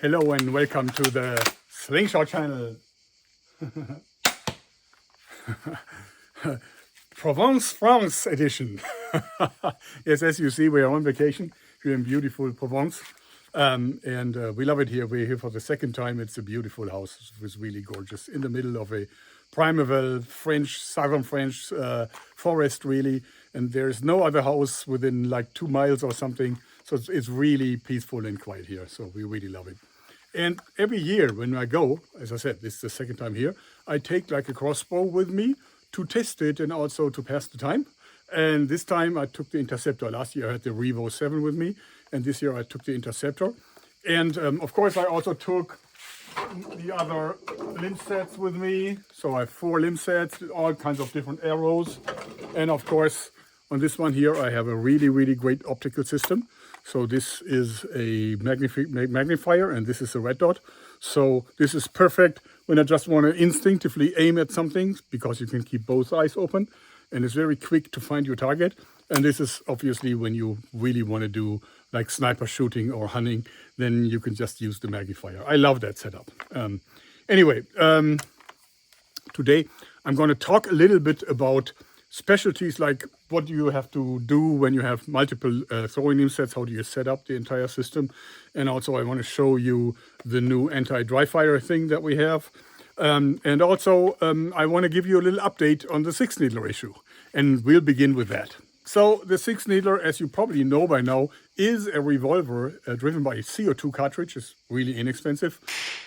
Hello and welcome to the Slingshot channel. Provence, France edition. Yes, as you see, we are on vacation here in beautiful Provence. And we love it here. We're here for the second time. It's a beautiful house. It's really gorgeous in the middle of a primeval French, southern French forest, really. And there's no other house within like 2 miles or something. So it's really peaceful and quiet here. So we really love it. And every year when I go, as I said, this is the second time here, I take like a crossbow with me to test it and also to pass the time. And this time I took the Interceptor. Last year I had the Revo 7 with me, and this year I took the Interceptor. And of course I also took the other limb sets with me. So I have 4 limb sets, all kinds of different arrows. And of course on this one here I have a really great optical system. So this is a magnifier and this is a red dot. So this is perfect when I just want to instinctively aim at something, because you can keep both eyes open and it's very quick to find your target. And this is obviously when you really want to do like sniper shooting or hunting, then you can just use the magnifier. I love that setup. Anyway, today I'm going to talk a little bit about specialties, like what do you have to do when you have multiple throwing limb sets, how do you set up the entire system. And also I want to show you the new anti-dryfire thing that we have. And also I want to give you a little update on the SixNeedler issue. And we'll begin with that. So the SixNeedler, as you probably know by now, is a revolver driven by a CO2 cartridge. It's really inexpensive.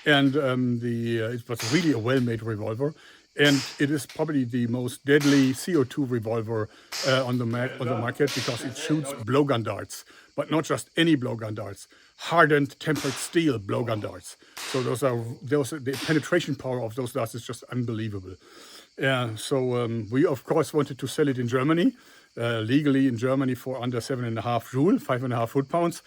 And it was really a well-made revolver. And it is probably the most deadly CO2 revolver on the market, because it shoots blowgun darts, but not just any blowgun darts, hardened tempered steel blowgun darts. So the penetration power of those darts is just unbelievable. So we of course wanted to sell it in Germany, legally in Germany for under 7.5 joule, 5.5 foot-pounds.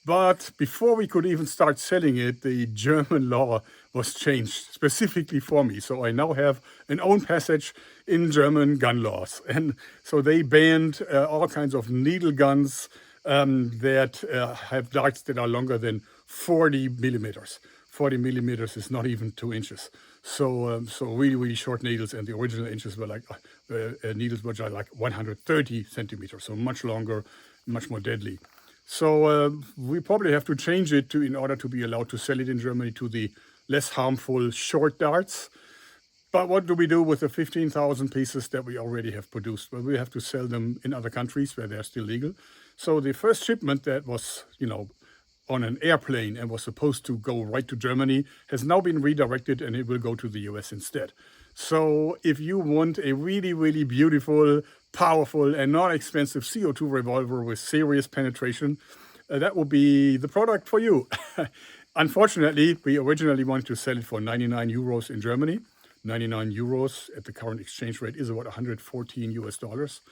But before we could even start selling it, the German law was changed specifically for me. So I now have an own passage in German gun laws. And so they banned all kinds of needle guns that have darts that are longer than 40 millimeters. 40 millimeters is not even 2 inches. So really short needles, and the original inches were like needles which are like 130 centimeters, so much longer, much more deadly. So we probably have to change it in order to be allowed to sell it in Germany to the less harmful short darts. But what do we do with the 15,000 pieces that we already have produced? Well, we have to sell them in other countries where they're still legal. So the first shipment that was, on an airplane and was supposed to go right to Germany has now been redirected, and it will go to the US instead. So if you want a really beautiful, powerful and not expensive CO2 revolver with serious penetration, that will be the product for you. Unfortunately, we originally wanted to sell it for 99 euros in Germany. 99 euros at the current exchange rate is about 114 US dollars.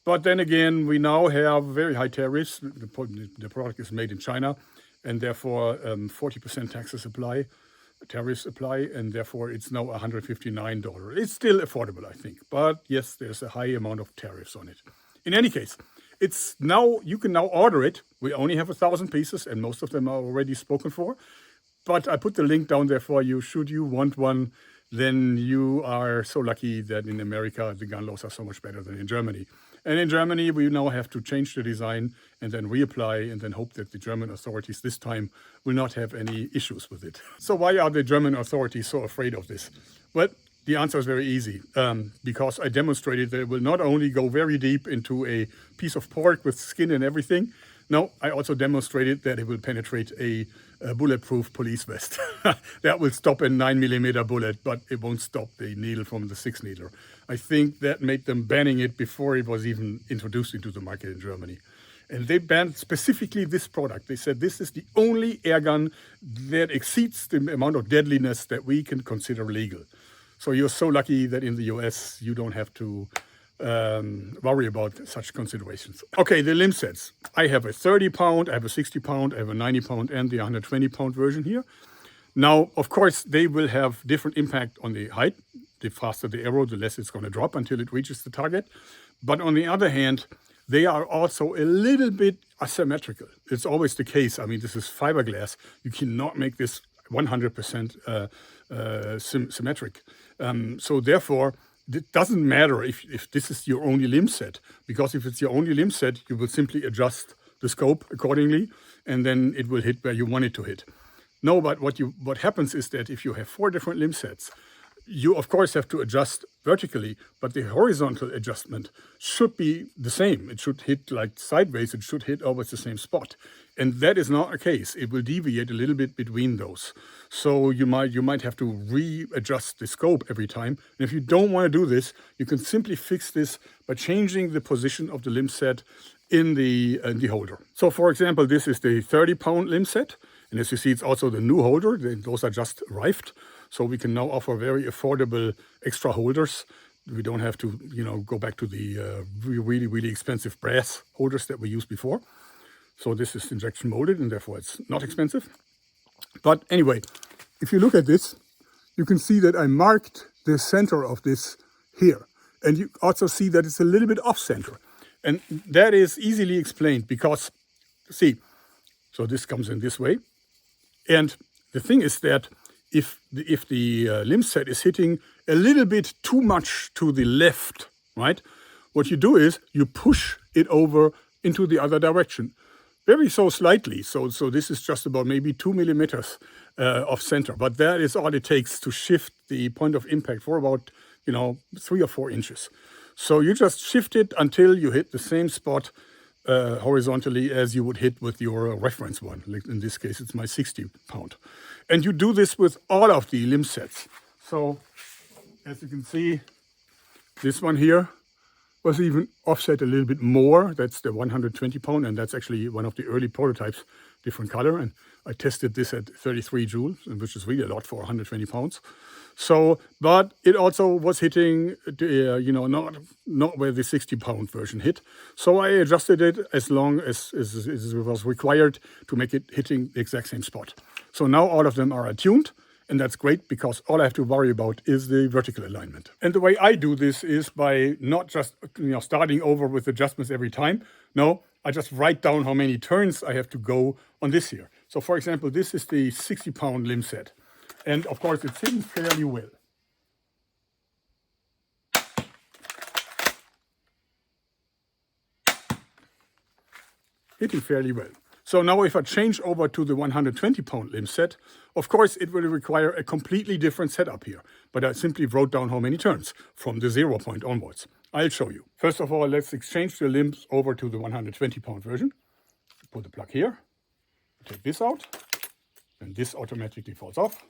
But then again, we now have very high tariffs. The product is made in China, and therefore 40% tariffs apply, and therefore it's now $159. It's still affordable, I think. But yes, there's a high amount of tariffs on it. In any case, you can now order it. We only have 1,000 pieces, and most of them are already spoken for. But I put the link down there for you. Should you want one, then you are so lucky that in America the gun laws are so much better than in Germany. And in Germany, we now have to change the design and then reapply, and then hope that the German authorities this time will not have any issues with it. So why are the German authorities so afraid of this? Well, the answer is very easy. Because I demonstrated that it will not only go very deep into a piece of pork with skin and everything. No, I also demonstrated that it will penetrate a bulletproof police vest. That will stop a 9mm bullet, but it won't stop the needle from the SixNeedler. I think that made them banning it before it was even introduced into the market in Germany. And they banned specifically this product. They said this is the only air gun that exceeds the amount of deadliness that we can consider legal. So you're so lucky that in the US you don't have to worry about such considerations. Okay, the limb sets. I have a 30-pound, I have a 60-pound, I have a 90-pound and the 120-pound version here. Now, of course, they will have different impact on the height. The faster the arrow, the less it's going to drop until it reaches the target. But on the other hand, they are also a little bit asymmetrical. It's always the case. I mean, this is fiberglass. You cannot make this 100% symmetric. So therefore, it doesn't matter if this is your only limb set, because if it's your only limb set, you will simply adjust the scope accordingly, and then it will hit where you want it to hit. No, but what happens is that if you have 4 different limb sets, you of course have to adjust vertically, but the horizontal adjustment should be the same. It should hit like sideways, it should hit always the same spot. And that is not the case. It will deviate a little bit between those. So you might have to readjust the scope every time. And if you don't want to do this, you can simply fix this by changing the position of the limb set in the holder. So for example, this is the 30-pound limb set. And as you see, it's also the new holder. Those are just arrived. So we can now offer very affordable extra holders. We don't have to, go back to the really, really expensive brass holders that we used before. So this is injection molded, and therefore it's not expensive. But anyway, if you look at this, you can see that I marked the center of this here. And you also see that it's a little bit off center. And that is easily explained because, see, so this comes in this way. And the thing is that if the limb set is hitting a little bit too much to the left, right, what you do is you push it over into the other direction, very so slightly. So this is just about maybe 2 millimeters off center, but that is all it takes to shift the point of impact for about 3 or 4 inches. So you just shift it until you hit the same spot horizontally as you would hit with your reference one. Like in this case, it's my 60-pound. And you do this with all of the limb sets. So as you can see, this one here was even offset a little bit more. That's the 120-pound, and that's actually one of the early prototypes, different color. And I tested this at 33 joules, which is really a lot for 120 pounds. So, but it also was hitting, not where the 60-pound version hit. So I adjusted it as long as it was required to make it hitting the exact same spot. So now all of them are attuned, and that's great because all I have to worry about is the vertical alignment. And the way I do this is by not just starting over with adjustments every time. No, I just write down how many turns I have to go on this here. So for example, this is the 60-pound limb set. And of course, it's hidden fairly well. Hitting fairly well. So now if I change over to the 120-pound limb set, of course, it will require a completely different setup here. But I simply wrote down how many turns from the 0 point onwards. I'll show you. First of all, let's exchange the limbs over to the 120-pound version. Put the plug here. Take this out. And this automatically falls off.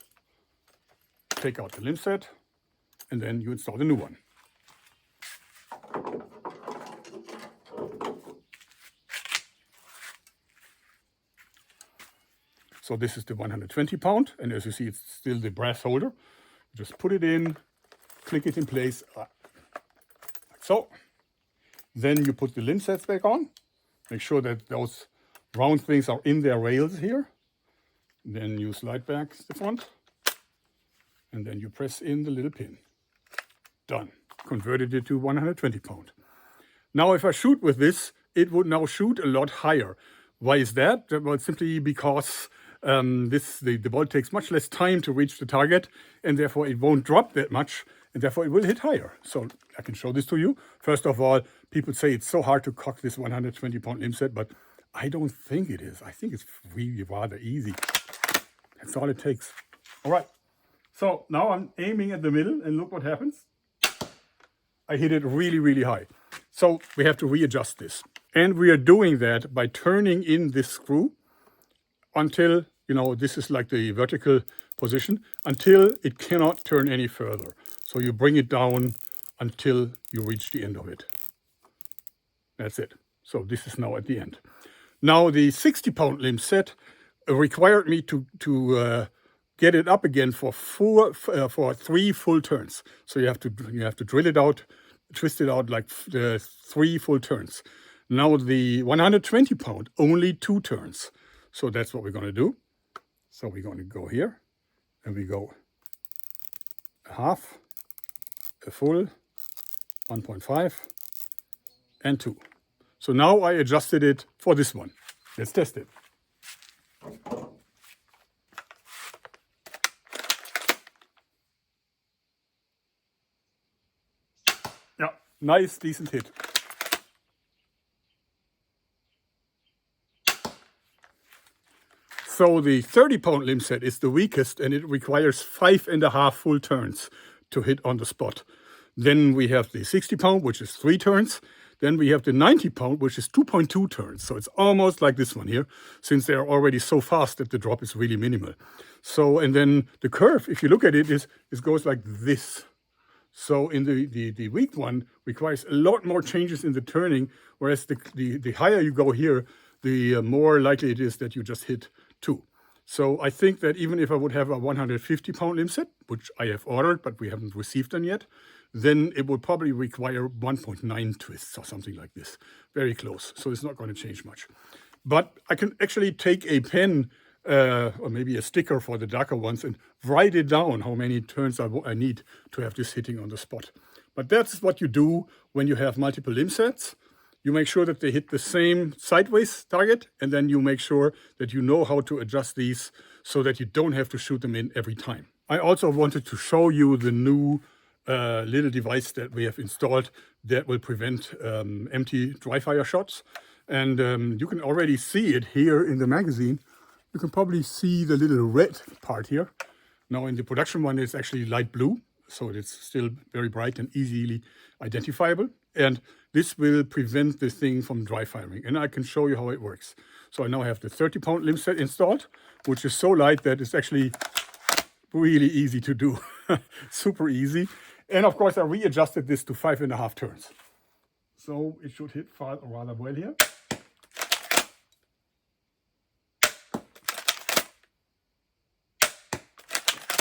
Take out the limb set. And then you install the new one. So this is the 120-pound, and as you see, it's still the brass holder. Just put it in, click it in place, like so. Then you put the limb sets back on. Make sure that those round things are in their rails here. Then you slide back the front, and then you press in the little pin. Done. Converted it to 120-pound. Now if I shoot with this, it would now shoot a lot higher. Why is that? Well, simply because the ball takes much less time to reach the target, and therefore it won't drop that much, and therefore it will hit higher. So I can show this to you. First of all, people say it's so hard to cock this 120-pound limb set, but I don't think it is. I think it's really rather easy. That's all it takes. All right. So now I'm aiming at the middle, and look what happens. I hit it really, really high. So we have to readjust this. And we are doing that by turning in this screw until, this is like the vertical position, until it cannot turn any further. So you bring it down until you reach the end of it. That's it. So this is now at the end. Now the 60-pound limb set required me to get it up again for 3 full turns. So you have to drill it out, twist it out like 3 full turns. Now the 120-pound, only 2 turns. So that's what we're going to do. So we're going to go here, and we go a half, a full, 1.5, and 2. So now I adjusted it for this one. Let's test it. Yeah, nice, decent hit. So the 30-pound limb set is the weakest, and it requires 5.5 full turns to hit on the spot. Then we have the 60-pound, which is 3 turns. Then we have the 90-pound, which is 2.2 turns. So it's almost like this one here, since they are already so fast that the drop is really minimal. So, and then the curve, if you look at it, it goes like this. So in the weak one requires a lot more changes in the turning, whereas the higher you go here, the more likely it is that you just hit 2. So I think that even if I would have a 150-pound limb set, which I have ordered, but we haven't received them yet, then it would probably require 1.9 twists or something like this. Very close. So it's not going to change much. But I can actually take a pen or maybe a sticker for the darker ones and write it down how many turns I need to have this hitting on the spot. But that's what you do when you have multiple limb sets. You make sure that they hit the same sideways target, and then you make sure that you know how to adjust these so that you don't have to shoot them in every time. I also wanted to show you the new little device that we have installed that will prevent empty dry fire shots. And you can already see it here in the magazine. You can probably see the little red part here. Now in the production one, it's actually light blue, so it's still very bright and easily identifiable. And this will prevent the thing from dry firing. And I can show you how it works. So I now have the 30-pound limb set installed, which is so light that it's actually really easy to do. Super easy. And of course, I readjusted this to 5.5 turns. So it should hit rather well here.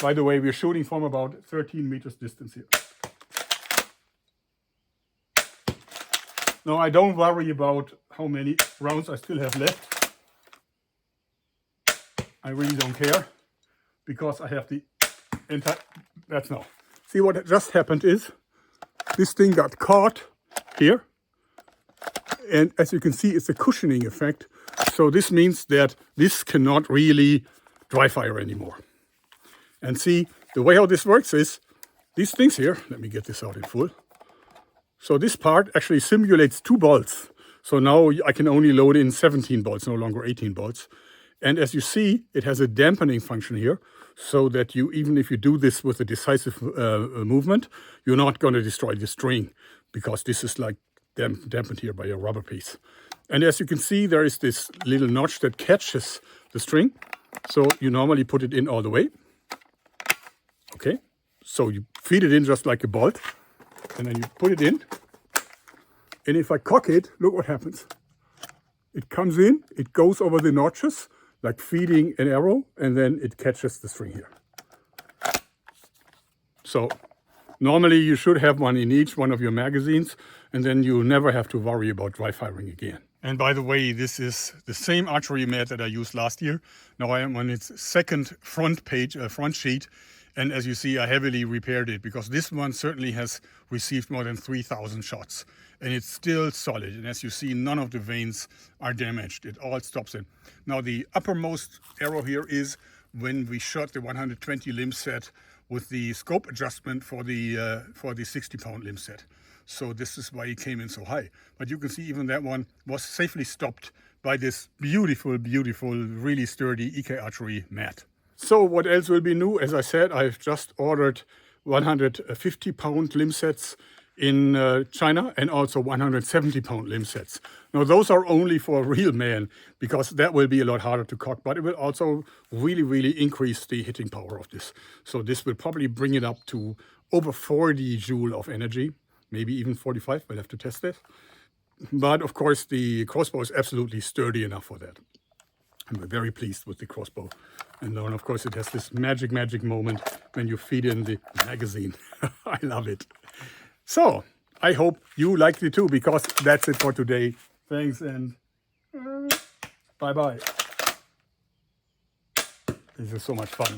By the way, we're shooting from about 13 meters distance here. Now, I don't worry about how many rounds I still have left. I really don't care, because I have the entire... That's now. See what just happened is, this thing got caught here. And as you can see, it's a cushioning effect. So this means that this cannot really dry fire anymore. And see, the way how this works is, these things here, let me get this out in full. So this part actually simulates 2 bolts. So now I can only load in 17 bolts, no longer 18 bolts. And as you see, it has a dampening function here, so that you, even if you do this with a decisive movement, you're not going to destroy the string, because this is like dampened here by a rubber piece. And as you can see, there is this little notch that catches the string. So you normally put it in all the way. Okay, so you feed it in just like a bolt, and then you put it in. And if I cock it, look what happens. It comes in, it goes over the notches, like feeding an arrow, and then it catches the string here. So normally you should have one in each one of your magazines, and then you'll never have to worry about dry firing again. And by the way, this is the same archery mat that I used last year. Now I am on its second front sheet. And as you see, I heavily repaired it, because this one certainly has received more than 3,000 shots. And it's still solid. And as you see, none of the vanes are damaged. It all stops it. Now the uppermost arrow here is when we shot the 120 limb set with the scope adjustment for the 60-pound limb set. So this is why it came in so high. But you can see even that one was safely stopped by this beautiful, beautiful, really sturdy EK Archery mat. So what else will be new? As I said, I've just ordered 150-pound limb sets in China, and also 170-pound limb sets. Now those are only for real men, because that will be a lot harder to cock, but it will also really, really increase the hitting power of this. So this will probably bring it up to over 40 joule of energy, maybe even 45. We'll have to test it. But of course, the crossbow is absolutely sturdy enough for that. I'm very pleased with the crossbow. And then, of course, it has this magic moment when you feed in the magazine. I love it. So, I hope you liked it too, because that's it for today. Thanks, and bye-bye. This is so much fun.